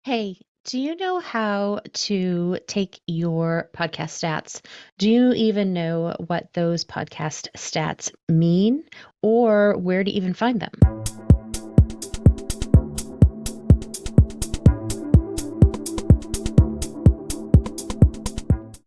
Hey, do you know how to take your podcast stats? Do you even know what those podcast stats mean or where to even find them?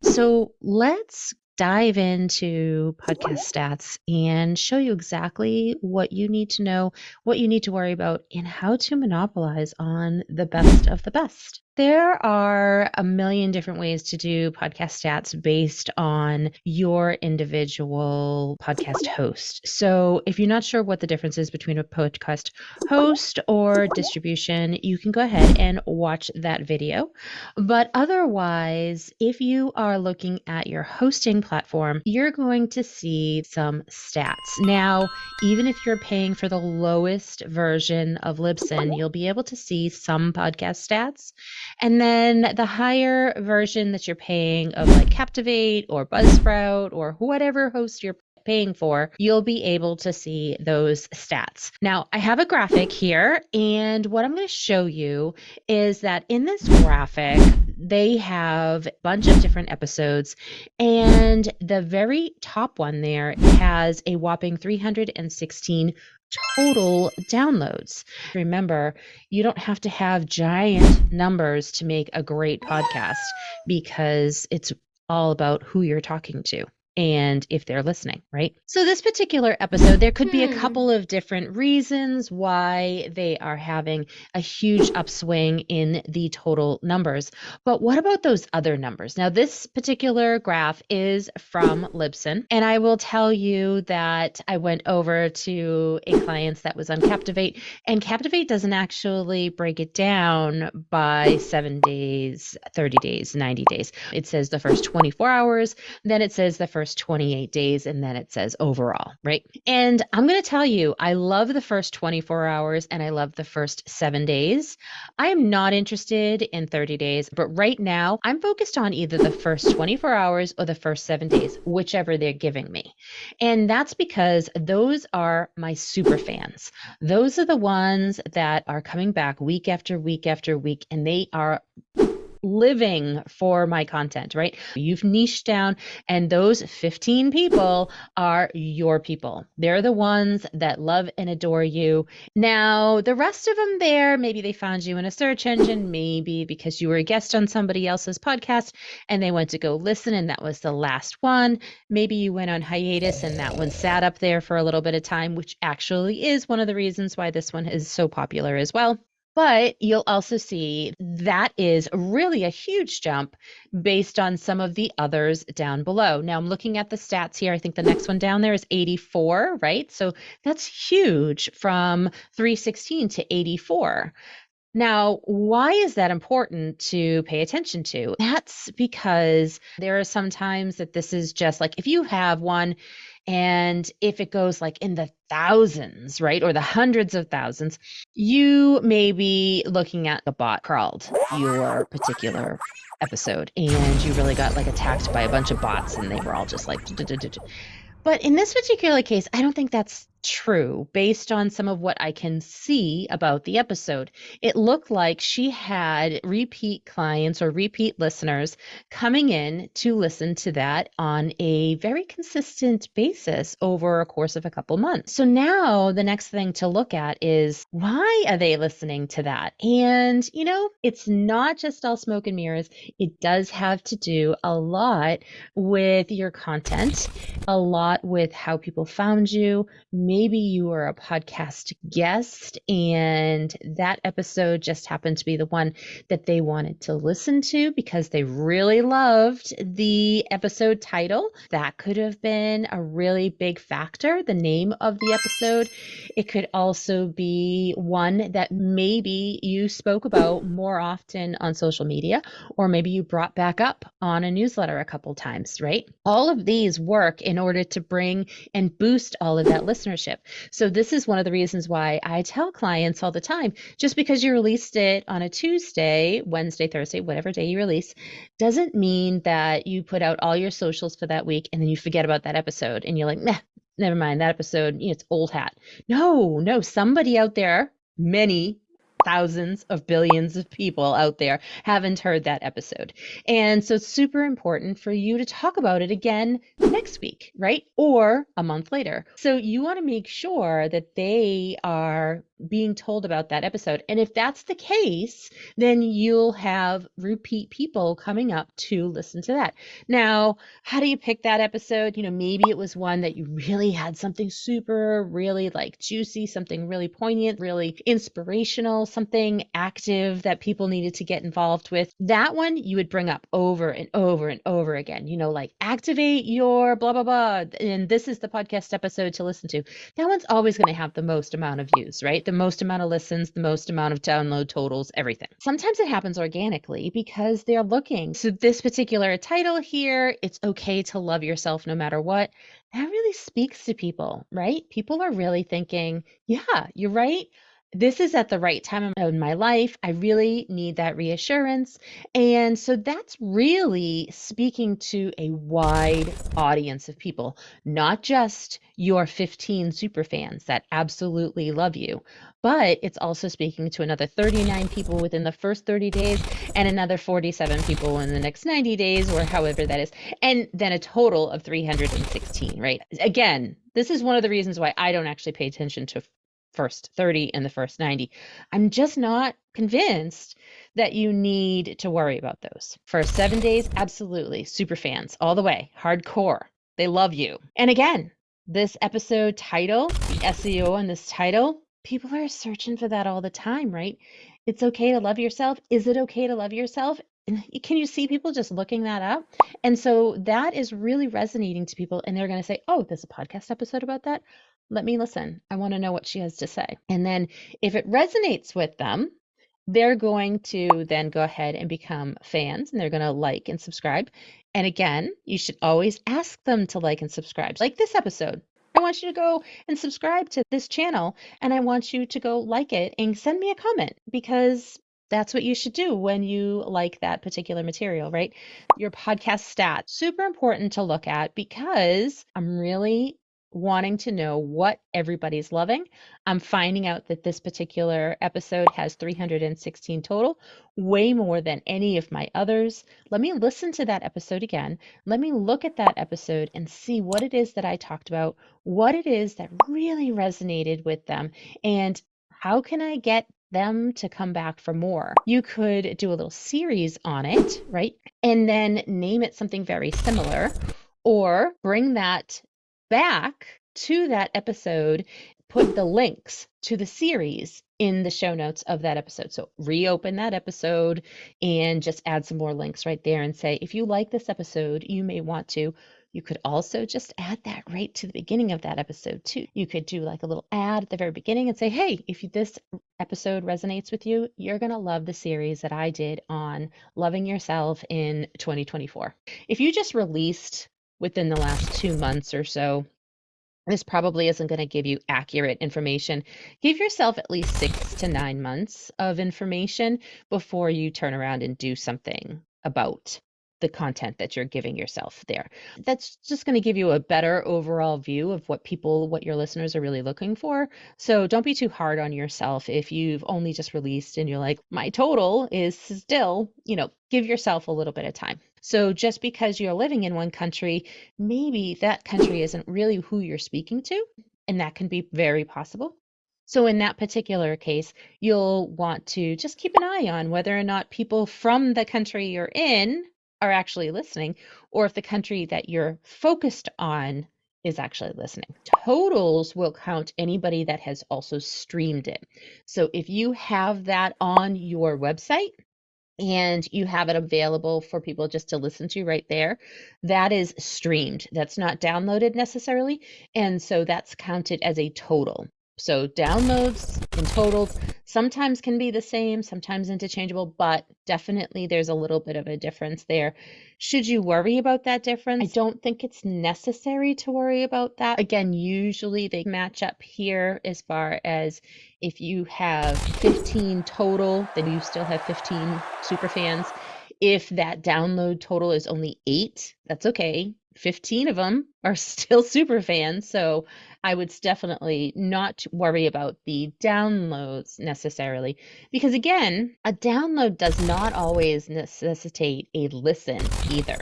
So let's dive into podcast stats and show you exactly what you need to know, what you need to worry about, and how to monopolize on the best of the best. There are a million different ways to do podcast stats based on your individual podcast host. So, if you're not sure what the difference is between a podcast host or distribution, you can go ahead and watch that video. But otherwise, if you are looking at your hosting platform, you're going to see some stats. Now, even if you're paying for the lowest version of Libsyn, you'll be able to see some podcast stats. And then the higher version that you're paying of like Captivate or Buzzsprout or whatever host you're paying for, you'll be able to see those stats. Now, I have a graphic here, and what I'm going to show you is that in this graphic, they have a bunch of different episodes, and the very top one there has a whopping 316 total downloads. Remember, you don't have to have giant numbers to make a great podcast because it's all about who you're talking to and if they're listening, right? So this particular episode, there could be a couple of different reasons why they are having a huge upswing in the total numbers. But what about those other numbers? Now, this particular graph is from Libsyn, and I will tell you that I went over to a client's that was on Captivate, and Captivate doesn't actually break it down by 7 days, 30 days, 90 days. It says the first 24 hours, then it says the first 28 days, and then it says overall, right? And I'm going to tell you, I love the first 24 hours and I love the first 7 days. I am not interested in 30 days, but right now I'm focused on either the first 24 hours or the first 7 days, whichever they're giving me. And that's because those are my super fans. Those are the ones that are coming back week after week after week, and they are living for my content, right? You've niched down, and those 15 people are your people. They're the ones that love and adore you. Now, the rest of them there, maybe they found you in a search engine, maybe because you were a guest on somebody else's podcast and they went to go listen, and that was the last one. Maybe you went on hiatus and that one sat up there for a little bit of time, which actually is one of the reasons why this one is so popular as well. But you'll also see that is really a huge jump based on some of the others down below. Now I'm looking at the stats here. I think the next one down there is 84, right? So that's huge from 316 to 84. Now, why is that important to pay attention to? That's because there are some times that this is just like if you have one and if it goes like in the thousands, right, or the hundreds of thousands, you may be looking at the bot crawled your particular episode and you really got like attacked by a bunch of bots and they were all just like, but in this particular case, I don't think that's true based on some of what I can see about the episode. It looked like she had repeat clients or repeat listeners coming in to listen to that on a very consistent basis over a course of a couple months. So now the next thing to look at is why are they listening to that? And, it's not just all smoke and mirrors. It does have to do a lot with your content, a lot with how people found you. Maybe you were a podcast guest and that episode just happened to be the one that they wanted to listen to because they really loved the episode title. That could have been a really big factor, the name of the episode. It could also be one that maybe you spoke about more often on social media, or maybe you brought back up on a newsletter a couple times, right? All of these work in order to bring and boost all of that listenership. So this is one of the reasons why I tell clients all the time, just because you released it on a Tuesday, Wednesday, Thursday, whatever day you release, doesn't mean that you put out all your socials for that week and then you forget about that episode and you're like, nah, never mind, that episode, it's old hat. No, somebody out there, many thousands of billions of people out there haven't heard that episode. And so it's super important for you to talk about it again next week, right? Or a month later. So you want to make sure that they are being told about that episode. And if that's the case, then you'll have repeat people coming up to listen to that. Now, how do you pick that episode? Maybe it was one that you really had something super, really like juicy, something really poignant, really inspirational, something active that people needed to get involved with. That one you would bring up over and over and over again, like activate your blah, blah, blah. And this is the podcast episode to listen to. That one's always going to have the most amount of views, right? The most amount of listens, the most amount of download totals, everything. Sometimes it happens organically because they're looking. So this particular title here, it's okay to love yourself no matter what. That really speaks to people, right? People are really thinking, yeah, you're right. This is at the right time in my life. I really need that reassurance. And so that's really speaking to a wide audience of people, not just your 15 super fans that absolutely love you, but it's also speaking to another 39 people within the first 30 days and another 47 people in the next 90 days, or however that is, and then a total of 316, right? Again, this is one of the reasons why I don't actually pay attention to first 30 and the first 90. I'm just not convinced that you need to worry about those. First 7 days, absolutely. Super fans all the way, hardcore. They love you. And again, this episode title, the SEO on this title, people are searching for that all the time, right? It's okay to love yourself. Is it okay to love yourself? Can you see people just looking that up? And so that is really resonating to people. And they're going to say, oh, there's a podcast episode about that. Let me listen. I want to know what she has to say. And then if it resonates with them, they're going to then go ahead and become fans, and they're going to like and subscribe. And again, you should always ask them to like and subscribe. Like this episode, I want you to go and subscribe to this channel, and I want you to go like it and send me a comment, because that's what you should do when you like that particular material, right? Your podcast stats, super important to look at, because I'm really wanting to know what everybody's loving. I'm finding out that this particular episode has 316 total, way more than any of my others. Let me listen to that episode again. Let me look at that episode and see what it is that I talked about, what it is that really resonated with them, and how can I get them to come back for more. You could do a little series on it, right? And then name it something very similar, or bring that back to that episode, put the links to the series in the show notes of that episode. So reopen that episode and just add some more links right there and say, if you like this episode, you may want to. You could also just add that right to the beginning of that episode too. You could do like a little ad at the very beginning and say, hey, if this episode resonates with you, you're going to love the series that I did on loving yourself in 2024. If you just released within the last 2 months or so, this probably isn't going to give you accurate information. Give yourself at least 6 to 9 months of information before you turn around and do something about the content that you're giving yourself there. That's just going to give you a better overall view of what your listeners are really looking for. So don't be too hard on yourself if you've only just released and you're like, my total is still, give yourself a little bit of time. So just because you're living in one country, maybe that country isn't really who you're speaking to, and that can be very possible. So in that particular case, you'll want to just keep an eye on whether or not people from the country you're in are actually listening, or if the country that you're focused on is actually listening. Totals will count anybody that has also streamed it. So if you have that on your website, and you have it available for people just to listen to right there, that is streamed. That's not downloaded necessarily. And so that's counted as a total. So downloads and totals sometimes can be the same, sometimes interchangeable, but definitely there's a little bit of a difference there. Should you worry about that difference? I don't think it's necessary to worry about that. Again, usually they match up here as far as if you have 15 total, then you still have 15 super fans. If that download total is only 8, that's okay. 15 of them are still super fans. So I would definitely not worry about the downloads necessarily, because again, a download does not always necessitate a listen either.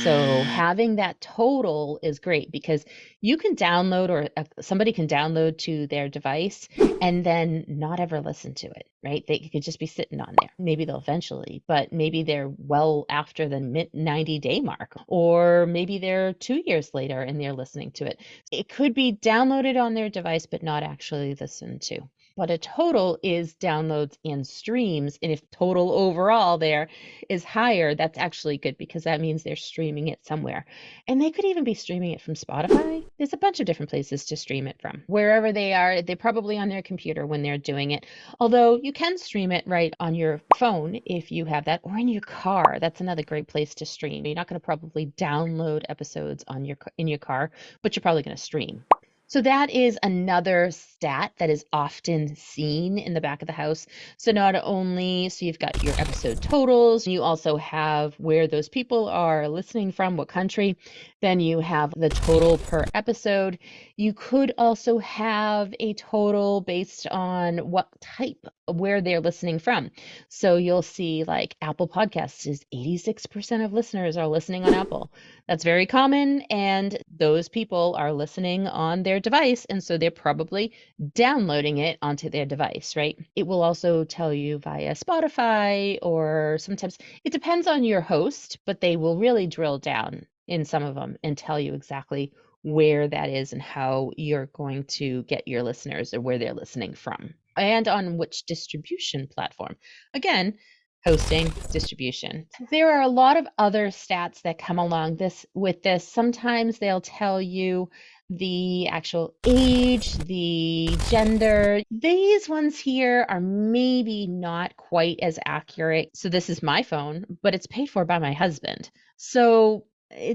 So having that total is great because you can download, or somebody can download to their device and then not ever listen to it, right? They could just be sitting on there. Maybe they'll eventually, but maybe they're well after the 90-day mark, or maybe they're 2 years later and they're listening to it. It could be downloaded on their device, but not actually listened to. But a total is downloads and streams. And if total overall there is higher, that's actually good because that means they're streaming it somewhere. And they could even be streaming it from Spotify. There's a bunch of different places to stream it from. Wherever they are, they're probably on their computer when they're doing it. Although you can stream it right on your phone if you have that, or in your car. That's another great place to stream. You're not going to probably download episodes on in your car, but you're probably going to stream. So that is another stat that is often seen in the back of the house. So not only, so you've got your episode totals, you also have where those people are listening from, what country, then you have the total per episode. You could also have a total based on what type, where they're listening from. So you'll see like Apple Podcasts is 86% of listeners are listening on Apple. That's very common, and those people are listening on their device, and so they're probably downloading it onto their device, right? It will also tell you via Spotify, or sometimes it depends on your host, but they will really drill down in some of them and tell you exactly where that is and how you're going to get your listeners or where they're listening from and on which distribution platform. Again, hosting, distribution. There are a lot of other stats that come along with this. Sometimes they'll tell you the actual age, the gender. These ones here are maybe not quite as accurate. So this is my phone, but it's paid for by my husband. So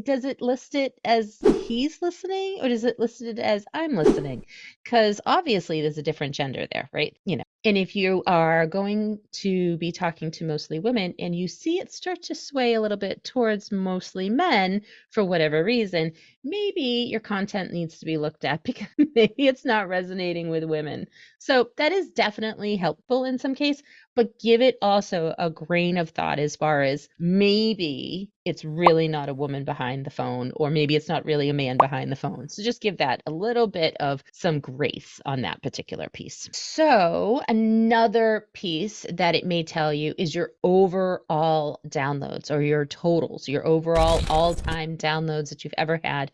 does it list it as he's listening, or does it list it as I'm listening? Because obviously there's a different gender there, right? And if you are going to be talking to mostly women and you see it start to sway a little bit towards mostly men for whatever reason, maybe your content needs to be looked at because maybe it's not resonating with women. So that is definitely helpful in some case, but give it also a grain of thought as far as maybe it's really not a woman behind the phone, or maybe it's not really a man behind the phone. So just give that a little bit of some grace on that particular piece. So another piece that it may tell you is your overall downloads, or your totals, your overall all-time downloads that you've ever had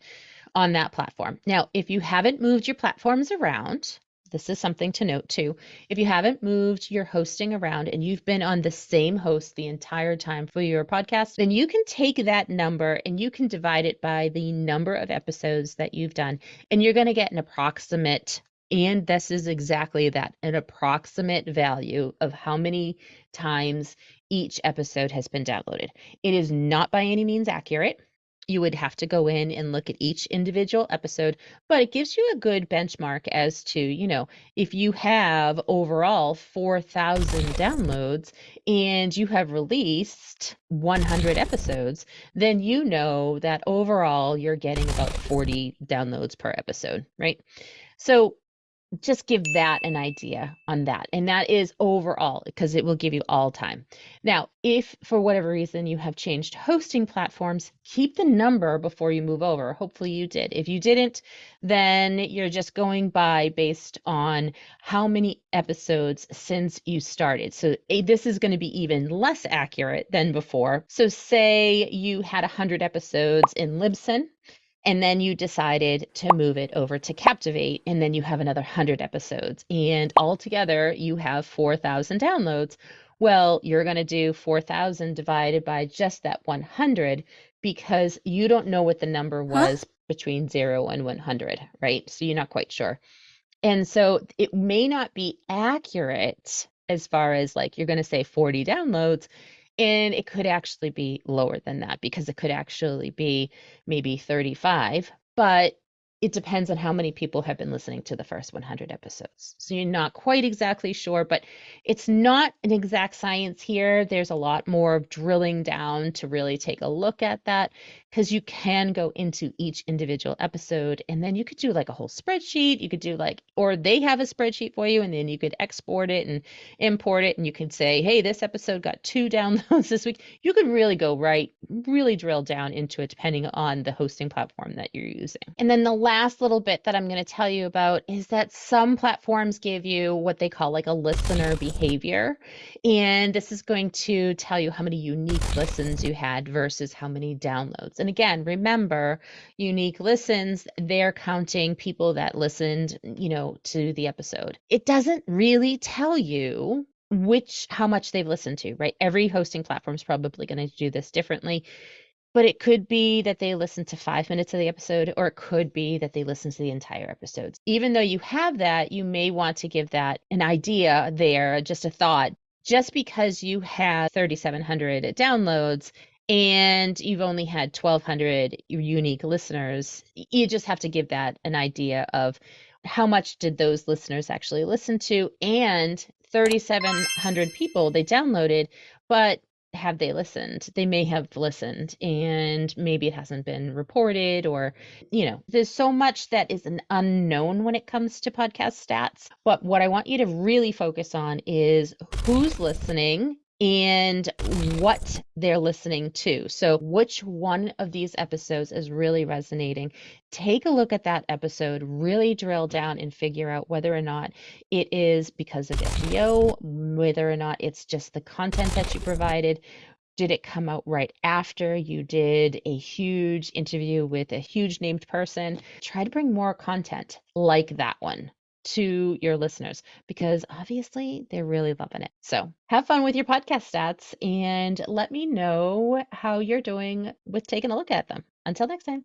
on that platform. Now, if you haven't moved your platforms around, this is something to note too. If you haven't moved your hosting around and you've been on the same host the entire time for your podcast, then you can take that number and you can divide it by the number of episodes that you've done, and you're going to get an approximate, and this is exactly that, an approximate value of how many times each episode has been downloaded. It is not by any means accurate. You would have to go in and look at each individual episode, but it gives you a good benchmark as to, if you have overall 4,000 downloads and you have released 100 episodes, then you know that overall you're getting about 40 downloads per episode, right? So just give that an idea on that. And that is overall, because it will give you all time. Now, if for whatever reason you have changed hosting platforms, keep the number before you move over. Hopefully you did. If you didn't, then you're just going by based on how many episodes since you started. So this is going to be even less accurate than before. So say you had 100 episodes in Libsyn, and then you decided to move it over to Captivate, and then you have another 100 episodes, and altogether you have 4,000 downloads. Well, you're going to do 4,000 divided by just that 100, because you don't know what the number was between 0 and 100, right? So you're not quite sure. And so it may not be accurate as far as like you're going to say 40 downloads, and it could actually be lower than that, because it could actually be maybe 35. But it depends on how many people have been listening to the first 100 episodes. So you're not quite exactly sure, but it's not an exact science here. There's a lot more drilling down to really take a look at that, because you can go into each individual episode and then you could do like a whole spreadsheet. You could do like, or they have a spreadsheet for you, and then you could export it and import it, and you could say, hey, this episode got 2 downloads this week. You could really go really drill down into it depending on the hosting platform that you're using. And then the last little bit that I'm going to tell you about is that some platforms give you what they call like a listener behavior. And this is going to tell you how many unique listens you had versus how many downloads. And again, remember, unique listens, they're counting people that listened, to the episode. It doesn't really tell you how much they've listened to, right? Every hosting platform is probably going to do this differently. But it could be that they listen to 5 minutes of the episode, or it could be that they listen to the entire episodes. Even though you have that, you may want to give that an idea there, just a thought. Just because you have 3,700 downloads and you've only had 1,200 unique listeners, you just have to give that an idea of how much did those listeners actually listen to. And 3,700 people they downloaded, but have they listened? They may have listened and maybe it hasn't been reported, or, there's so much that is an unknown when it comes to podcast stats. But what I want you to really focus on is who's listening and what they're listening to. So which one of these episodes is really resonating? Take a look at that episode, really drill down and figure out whether or not it is because of SEO, whether or not it's just the content that you provided. Did it come out right after you did a huge interview with a huge named person? Try to bring more content like that one to your listeners, because obviously they're really loving it. So have fun with your podcast stats and let me know how you're doing with taking a look at them. Until next time.